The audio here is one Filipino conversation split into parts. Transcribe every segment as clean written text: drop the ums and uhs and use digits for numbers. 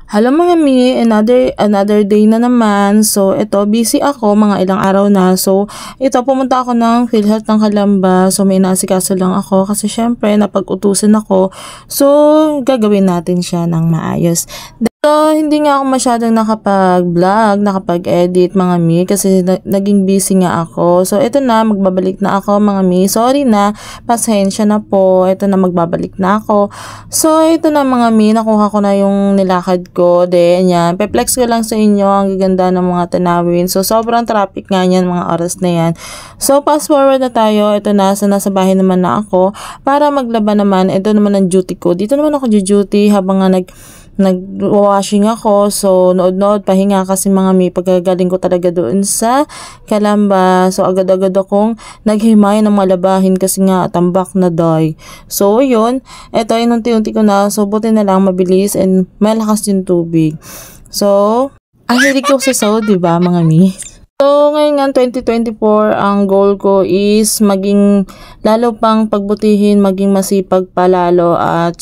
Hello mga mi, another day na naman. So ito, busy ako mga ilang araw na. So ito, pumunta ako ng PhilHealth ng Calamba. So may nasikaso lang ako kasi syempre napag-utusan ako. So gagawin natin siya ng maayos. So, hindi nga ako masyadong nakapag-vlog, nakapag-edit mga mi kasi naging busy nga ako. So, ito na, magbabalik na ako mga mi. Sorry na, pasensya na po. Ito na, magbabalik na ako. So, ito na mga mi, nakuha ko na yung nilakad ko. Then, yan, pe-flex ko lang sa inyo ang gaganda ng mga tanawin. So, sobrang traffic nga yan, mga oras na yan. So, fast forward na tayo. Ito na, nasa bahay naman na ako. Para maglaba naman, ito naman ang duty ko. Dito naman ako duty habang nga nag-washing ako. So, nood-nood, pahinga kasi mga mi, pagkagaling ko talaga doon sa Calamba. So, agad-agad akong naghimay ng malabahin kasi nga tambak na doy. So, yun. Ito, inunti-unti ko na. So, buti na lang mabilis and malakas yung tubig. So, ang hilig ko sa Saudi, diba mga mi? So, ngayon nga 2024, ang goal ko is maging lalo pang pagbutihin, maging masipag pa lalo at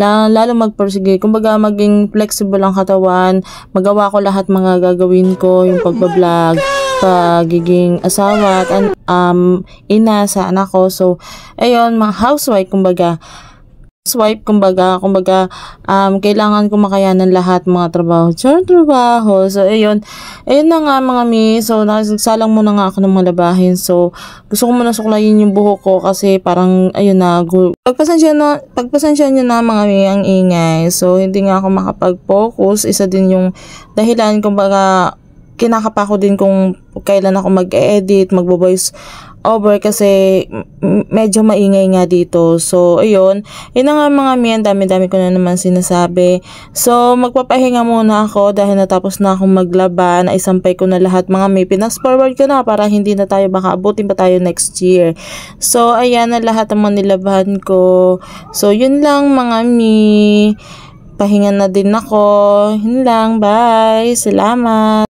lalo magpursige. Kumbaga, maging flexible ang katawan, magawa ko lahat mga gagawin ko, yung pagbablog, pagiging asawa at ina sa anak ko. So, ayun, mga housewife, kumbaga, kailangan ko makayanan lahat mga trabaho. So, ayun na nga mga mi. So, nagsalang muna nga ako ng malabahin. So, gusto ko muna suklayin yung buhok ko kasi parang, ayun na, pagpasensya nyo na mga mi ang ingay. So, hindi nga ako makapag-focus. Isa din yung dahilan, kumbaga, kinakapa ko din kung kailan ako mag-edit, magbo-voice over kasi medyo maingay nga dito. So, ayun. Yun na nga mga mi, ang dami-dami ko na naman sinasabi. So, magpapahinga muna ako dahil natapos na akong maglaba, na isampay ko na lahat mga mi. Pinas-forward ko na para hindi na tayo, baka abutin pa tayo next year. So, ayan na lahat ang mga nilabahan ko. So, yun lang mga mi. Pahinga na din ako. Yun lang. Bye. Salamat.